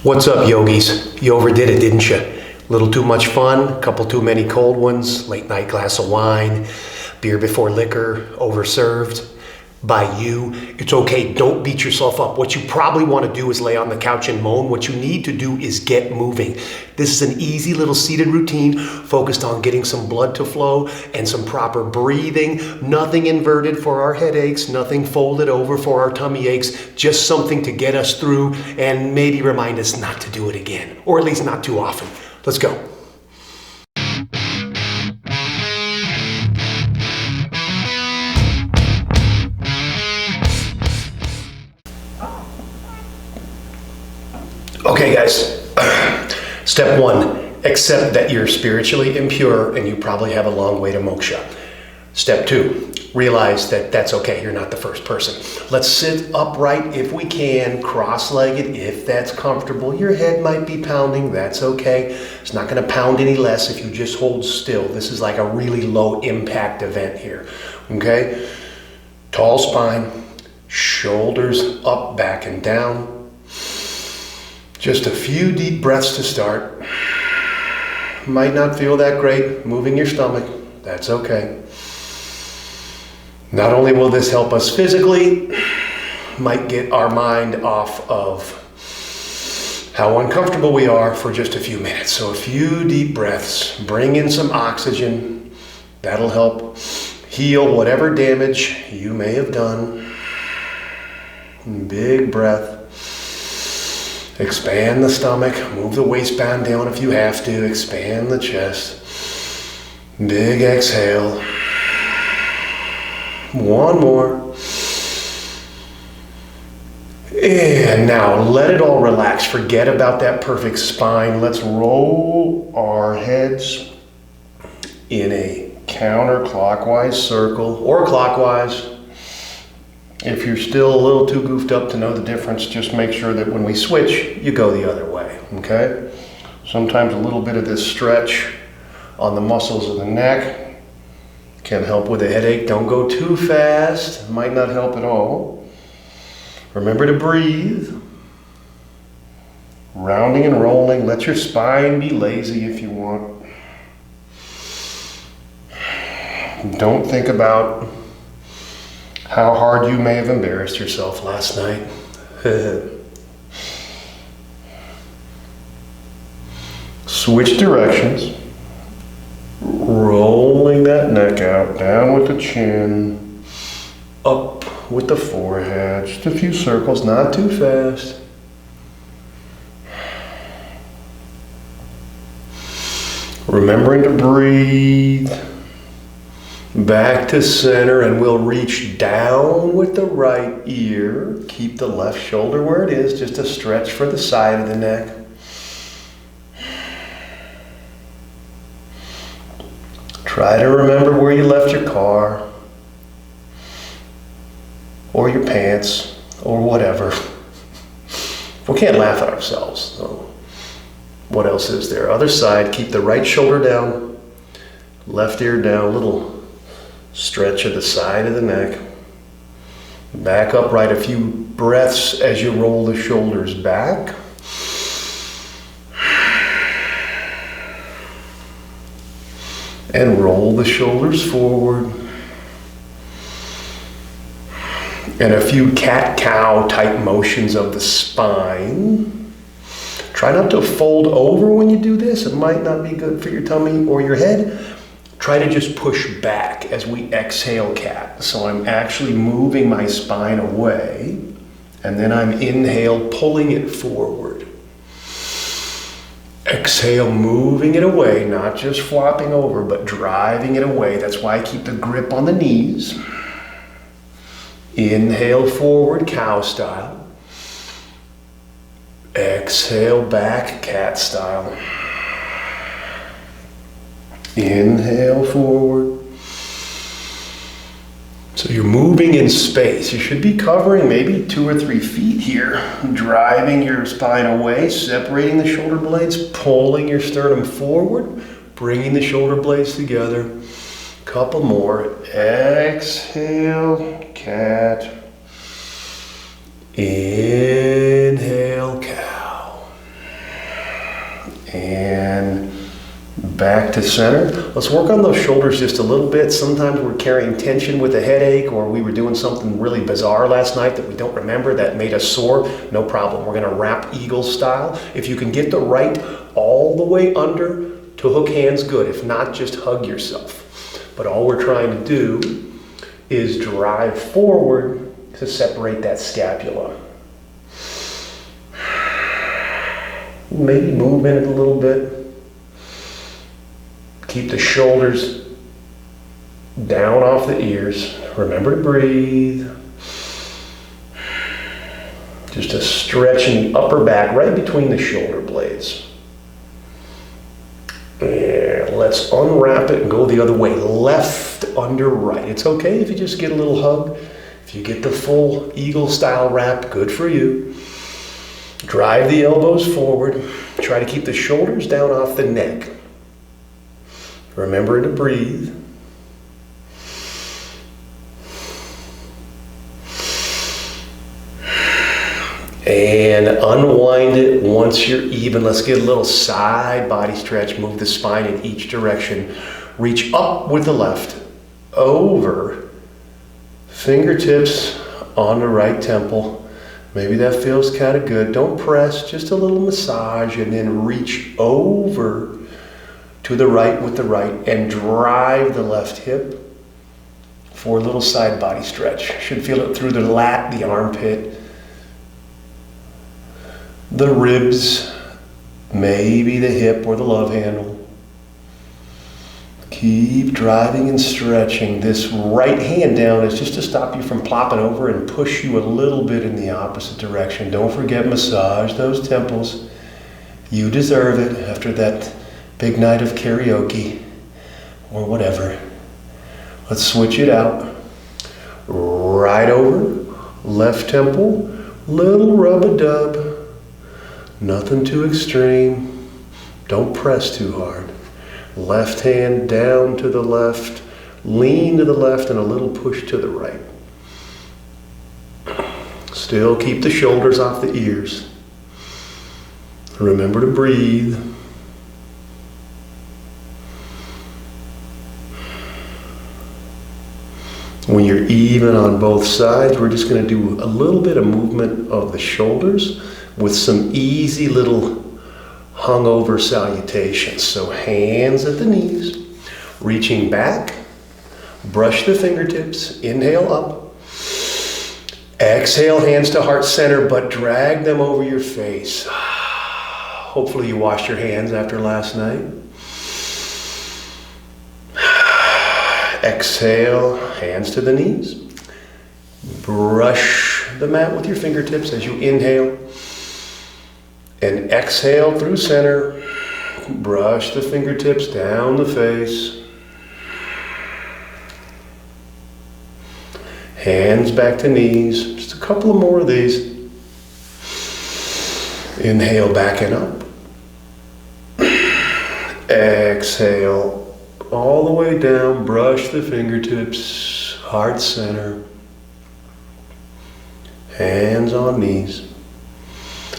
What's up, yogis? You overdid it, didn't you? Little too much fun, couple too many cold ones, late night glass of wine, beer before liquor, overserved. By you, it's okay, don't beat yourself up. What you probably want to do is lay on the couch and moan. What you need to do is get moving. This is an easy little seated routine focused on getting some blood to flow and some proper breathing. Nothing inverted for our headaches, nothing folded over for our tummy aches, just something to get us through and maybe remind us not to do it again, or at least not too often. Let's go. Okay, guys. Step one, accept that you're spiritually impure and you probably have a long way to moksha. Step two, realize that that's okay, you're not the first person. Let's sit upright if we can, cross-legged if that's comfortable. Your head might be pounding, that's okay. It's not gonna pound any less if you just hold still. This is like a really low impact event here, okay? Tall spine, shoulders up, back and down. Just a few deep breaths to start. Might not feel that great moving your stomach. That's okay. Not only will this help us physically, might get our mind off of how uncomfortable we are for just a few minutes. So a few deep breaths, bring in some oxygen. That'll help heal whatever damage you may have done. Big breath. Expand the stomach, move the waistband down if you have to, expand the chest. Big exhale. One more. And now let it all relax. Forget about that perfect spine. Let's roll our heads in a counterclockwise circle or clockwise. If you're still a little too goofed up to know the difference, just make sure that when we switch, you go the other way, okay? Sometimes a little bit of this stretch on the muscles of the neck can help with a headache. Don't go too fast, it might not help at all. Remember to breathe. Rounding and rolling, let your spine be lazy if you want. Don't think about how hard you may have embarrassed yourself last night. Switch directions. Rolling that neck out, down with the chin, up with the forehead. Just a few circles, not too fast. Remembering to breathe. Back to center, and we'll reach down with the right ear. Keep the left shoulder where it is, just a stretch for the side of the neck. Try to remember where you left your car, or your pants, or whatever. We can't laugh at ourselves, so what else is there? Other side, keep the right shoulder down, left ear down, little stretch of the side of the neck. Back upright, a few breaths as you roll the shoulders back. And roll the shoulders forward. And a few cat-cow type motions of the spine. Try not to fold over when you do this. It might not be good for your tummy or your head. Try to just push back as we exhale cat. So I'm actually moving my spine away, and then I'm inhale, pulling it forward. Exhale, moving it away, not just flopping over, but driving it away. That's why I keep the grip on the knees. Inhale forward, cow style. Exhale back, cat style. Inhale forward. So you're moving in space. You should be covering maybe 2 or 3 feet here. Driving your spine away, separating the shoulder blades, pulling your sternum forward, bringing the shoulder blades together. Couple more. Exhale, cat. Inhale, cow. And back to center. Let's work on those shoulders just a little bit. Sometimes we're carrying tension with a headache, or we were doing something really bizarre last night that we don't remember that made us sore. No problem. We're going to wrap eagle style. If you can get the right all the way under to hook hands, good. If not, just hug yourself. But all we're trying to do is drive forward to separate that scapula. Maybe move in it a little bit. Keep the shoulders down off the ears. Remember to breathe. Just a stretch in the upper back, right between the shoulder blades. And let's unwrap it and go the other way. Left under right. It's okay if you just get a little hug. If you get the full eagle style wrap, good for you. Drive the elbows forward. Try to keep the shoulders down off the neck. Remember to breathe. And unwind it once you're even. Let's get a little side body stretch. Move the spine in each direction. Reach up with the left. Over. Fingertips on the right temple. Maybe that feels kind of good. Don't press, just a little massage, and then reach over to the right with the right and drive the left hip for a little side body stretch. Should feel it through the lat, the armpit, the ribs, maybe the hip or the love handle. Keep driving and stretching. This right hand down is just to stop you from plopping over and push you a little bit in the opposite direction. Don't forget, massage those temples. You deserve it after that big night of karaoke or whatever. Let's switch it out. Right over, left temple, little rub-a-dub. Nothing too extreme. Don't press too hard. Left hand down to the left, lean to the left, and a little push to the right. Still keep the shoulders off the ears. Remember to breathe. When you're even on both sides, we're just going to do a little bit of movement of the shoulders with some easy little hungover salutations. So hands at the knees, reaching back, brush the fingertips, inhale up, exhale hands to heart center, but drag them over your face. Hopefully you washed your hands after last night. Exhale, hands to the knees. Brush the mat with your fingertips as you inhale. And exhale through center. Brush the fingertips down the face. Hands back to knees. Just a couple of more of these. Inhale back and up. Exhale all the way down. Brush the fingertips. Heart center. Hands on knees.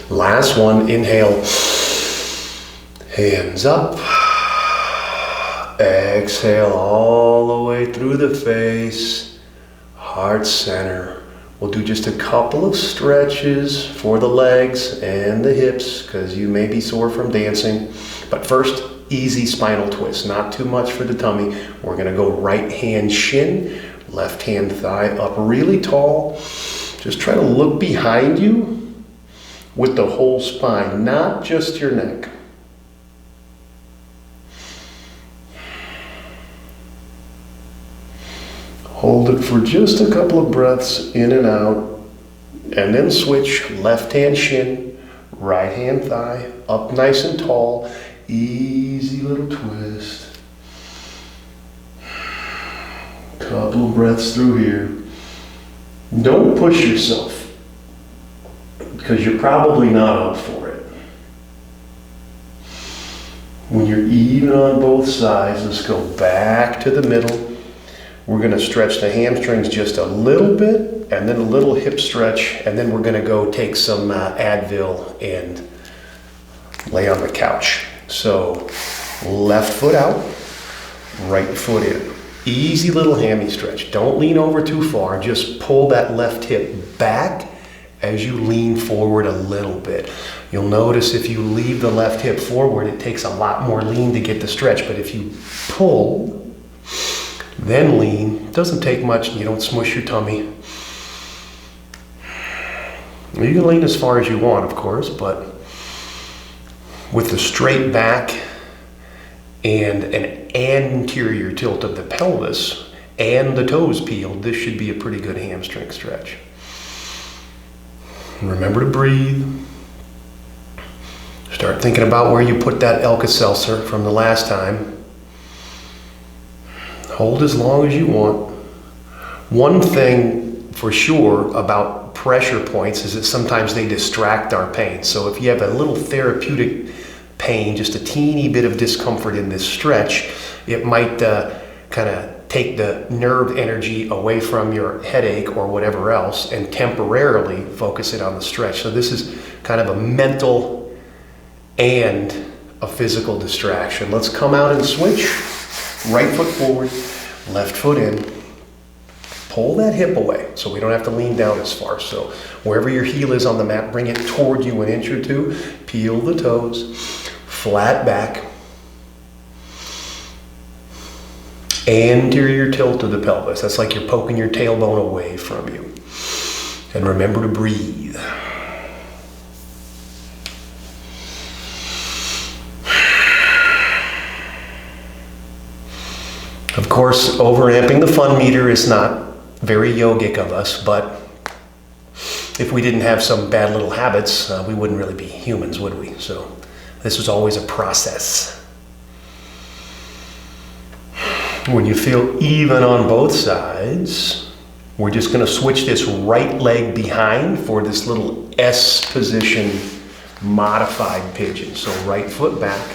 Last one, inhale, hands up, exhale all the way through the face, heart center. We'll do just a couple of stretches for the legs and the hips because you may be sore from dancing. But first, easy spinal twist, not too much for the tummy. We're gonna go right hand shin, left hand thigh up really tall. Just try to look behind you with the whole spine, not just your neck. Hold it for just a couple of breaths in and out, and then switch left hand shin, right hand thigh, up nice and tall, easy little twist. Couple of breaths through here. Don't push yourself, because you're probably not up for it. When you're even on both sides, let's go back to the middle. We're going to stretch the hamstrings just a little bit, and then a little hip stretch, and then we're going to go take some Advil and lay on the couch. So left foot out, right foot in. Easy little hammy stretch. Don't lean over too far. Just pull that left hip back as you lean forward a little bit. You'll notice if you leave the left hip forward, it takes a lot more lean to get the stretch. But if you pull, then lean, it doesn't take much. You don't smush your tummy. You can lean as far as you want, of course, but with the straight back and an anterior tilt of the pelvis and the toes peeled, this should be a pretty good hamstring stretch. Remember to breathe. Start thinking about where you put that Alka-Seltzer from the last time. Hold as long as you want. One thing for sure about pressure points is that sometimes they distract our pain. So if you have a little therapeutic pain, just a teeny bit of discomfort in this stretch, it might kind of take the nerve energy away from your headache or whatever else and temporarily focus it on the stretch. So this is kind of a mental and a physical distraction. Let's come out and switch. Right foot forward, left foot in. Pull that hip away so we don't have to lean down as far. So wherever your heel is on the mat, bring it toward you an inch or two. Peel the toes, flat back. Anterior tilt of the pelvis. That's like you're poking your tailbone away from you. And remember to breathe. Of course, overamping the fun meter is not very yogic of us, but if we didn't have some bad little habits, we wouldn't really be humans, would we? So this was always a process. When you feel even on both sides, we're just going to switch this right leg behind for this little S position modified pigeon. So right foot back,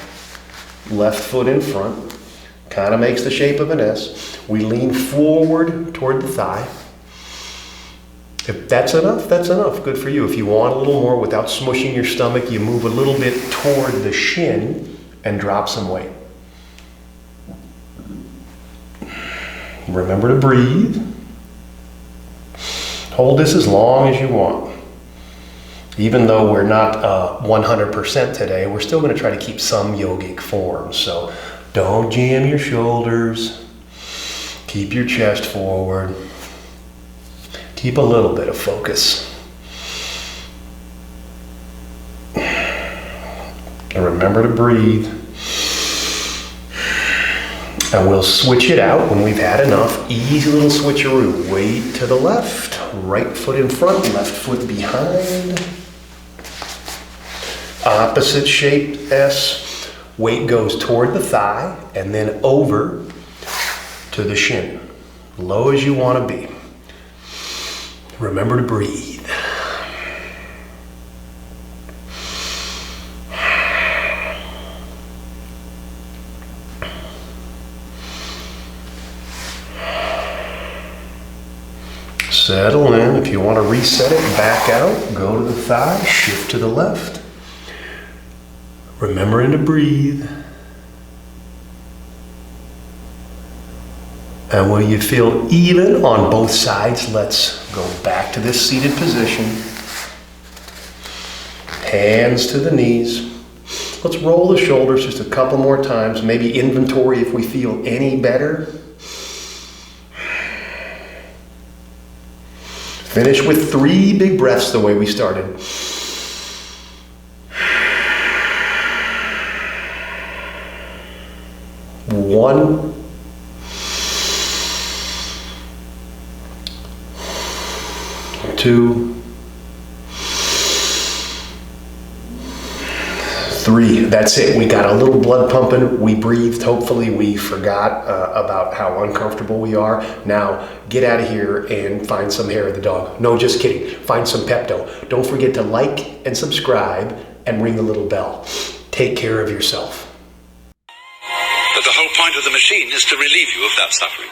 left foot in front, kind of makes the shape of an S. We lean forward toward the thigh. If that's enough, that's enough. Good for you. If you want a little more without smushing your stomach, you move a little bit toward the shin and drop some weight. Remember to breathe. Hold this as long as you want. Even though we're not 100% today, we're still going to try to keep some yogic form. So don't jam your shoulders. Keep your chest forward. Keep a little bit of focus. And remember to breathe. And we'll switch it out when we've had enough. Easy little switcheroo. Weight to the left, right foot in front, left foot behind. Opposite shaped S. Weight goes toward the thigh and then over to the shin. Low as you want to be. Remember to breathe. Settle in. If you want to reset it, back out, go to the thigh, shift to the left. Remembering to breathe. And when you feel even on both sides, let's go back to this seated position. Hands to the knees. Let's roll the shoulders just a couple more times. Maybe inventory if we feel any better. Finish with 3 big breaths the way we started. One. 2. 3. That's it. We got a little blood pumping. We breathed. Hopefully we forgot about how uncomfortable we are. Now get out of here and find some hair of the dog. No, just kidding. Find some Pepto. Don't forget to like and subscribe and ring the little bell. Take care of yourself. But the whole point of the machine is to relieve you of that suffering.